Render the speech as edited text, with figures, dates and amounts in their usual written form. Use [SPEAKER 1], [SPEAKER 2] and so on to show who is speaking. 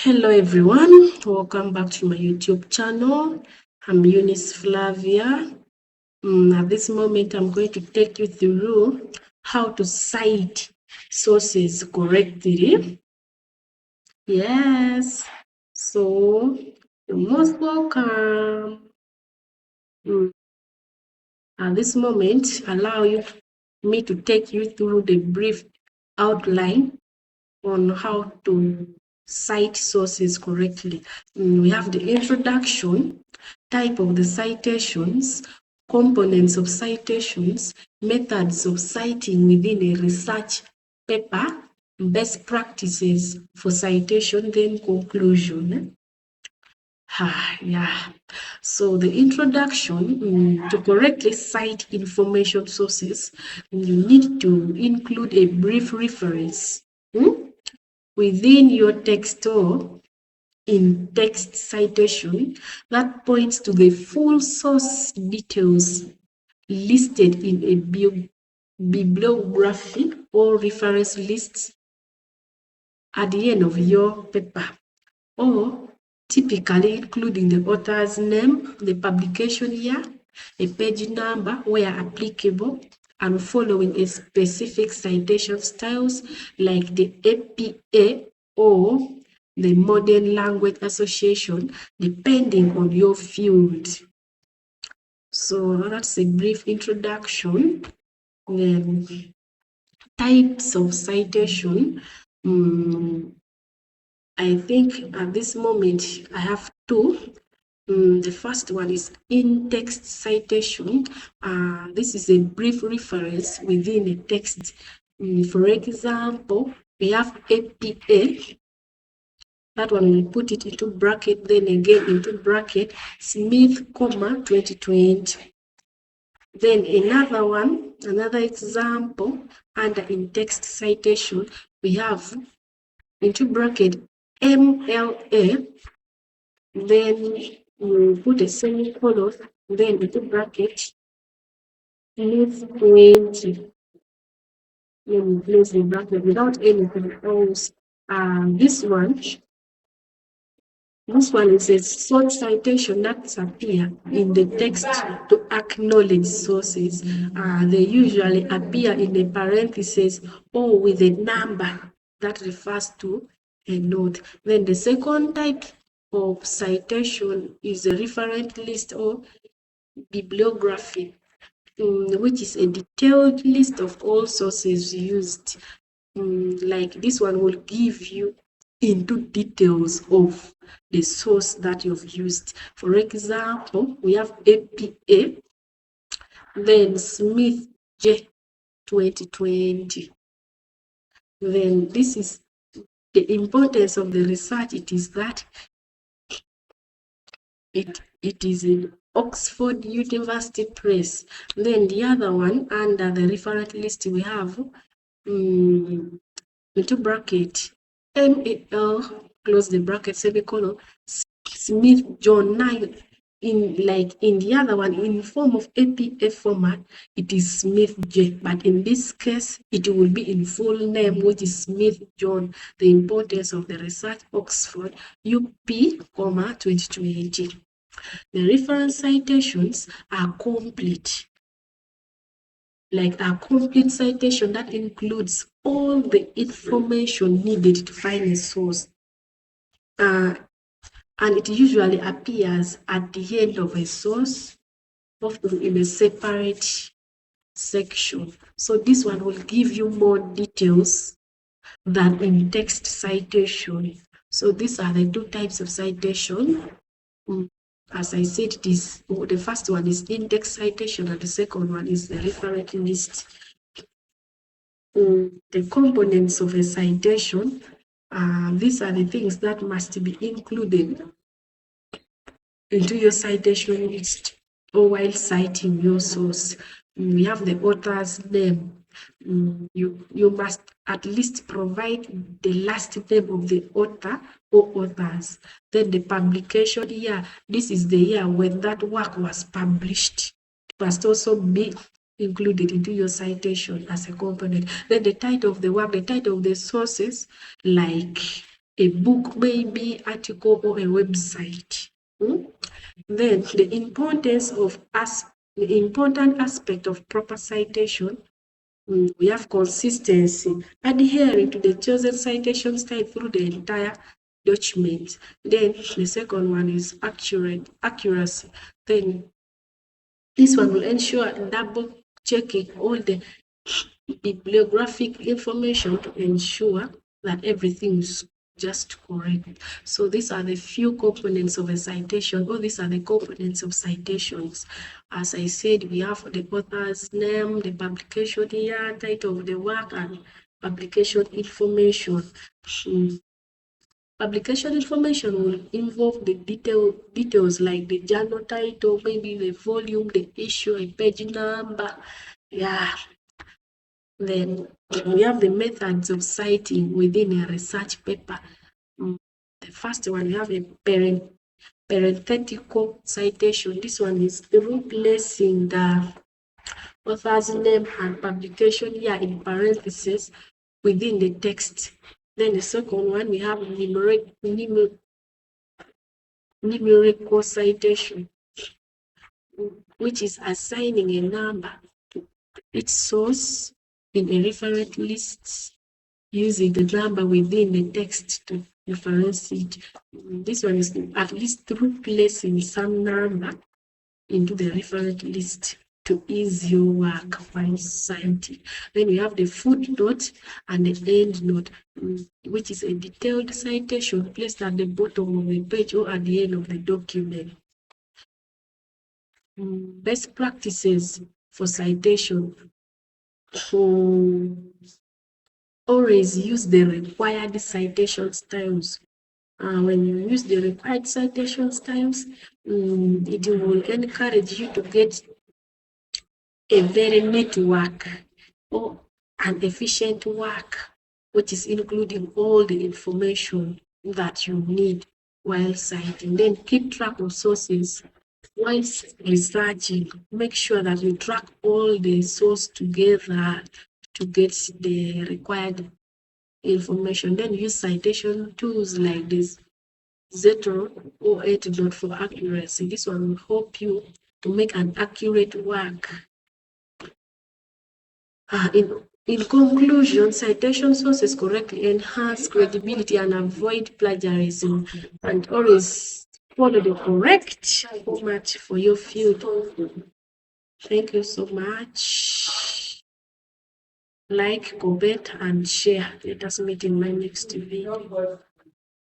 [SPEAKER 1] Hello everyone, welcome back to my YouTube channel. I'm Eunice Flavia. At this moment, I'm going to take you through how to cite sources correctly. Yes, so you're most welcome. At this moment, allow me to take you through the brief outline on how to cite sources correctly. We have the introduction, type of the citations, components of citations, methods of citing within a research paper, best practices for citation, then conclusion. Yeah. So the introduction, to correctly cite information sources, you need to include a brief reference within your text or in text citation that points to the full source details listed in a bibliography or reference lists at the end of your paper, or typically including the author's name, the publication year, a page number where applicable, and following a specific citation styles like the APA or the Modern Language Association, depending on your field. So that's a brief introduction. Then types of citation. I think at this moment I have two. The first one is in-text citation. This is a brief reference within a text. For example, we have APA. That one we put it into bracket, then again into bracket, Smith, 2020. Then another example under in-text citation, we have into bracket MLA, then we put a semicolon, then into bracket, Smith 20. Then we close the bracket without anything else. This one is a short citation that appear in the text to acknowledge sources. They usually appear in a parenthesis or with a number that refers to a note. Then the second type of citation is a reference list or bibliography, which is a detailed list of all sources used. Like this one will give you into details of the source that you've used. For example, we have APA, then Smith J 2020. Then this is the importance of the research. It is that it is in Oxford University Press. Then the other one under the reference list we have into bracket MAL, close the bracket, semicolon, Smith John 9. In the other one, in form of APA format, it is Smith J, but in this case, it will be in full name, which is Smith John. The importance of the research, Oxford UP, 2020. The reference citations are complete. Like a complete citation that includes all the information needed to find a source. And it usually appears at the end of a source, often in a separate section. So this one will give you more details than in text citation. So these are the two types of citation. As I said, the first one is index citation and the second one is the reference list. The components of a citation, these are the things that must be included into your citation list or while citing your source. We have the author's name. You must at least provide the last name of the author or authors. Then the publication year. This is the year when that work was published. It must also be included into your citation as a component. Then the title of the work, the title of the sources, like a book, maybe article or a website. Then the important aspect of proper citation, we have consistency, adhering to the chosen citation style through the entire document. Then the second one is accuracy. Then this one will ensure double checking all the bibliographic information to ensure that everything is just correct. So these are the few components of a citation, or these are the components of citations. As I said, we have the author's name, the publication year, title of the work, and publication information. Publication information will involve the details like the journal title, maybe the volume, the issue, a page number. Yeah. Then we have the methods of citing within a research paper. The first one, we have a parenthetical citation. This one is through placing the author's name and publication year in parentheses within the text. Then the second one, we have numerical citation, which is assigning a number to its source in a reference list using the number within the text to reference it. This one is at least through placing some number into the reference list to ease your work while citing. Then we have the footnote and the end note, which is a detailed citation placed at the bottom of the page or at the end of the document. Best practices for citation. Always use the required citation styles. When you use the required citation styles, it will encourage you to get a very neat work or an efficient work, which is including all the information that you need while citing. Then keep track of sources. While researching, make sure that you track all the sources together to get the required information. Then use citation tools like this Zetro or Etidot for accuracy. This one will help you to make an accurate work. In conclusion, citation sources correctly enhance credibility and avoid plagiarism, and always follow the correct format for your field. Thank you so much. Like, comment, and share. Let us meet in my next video.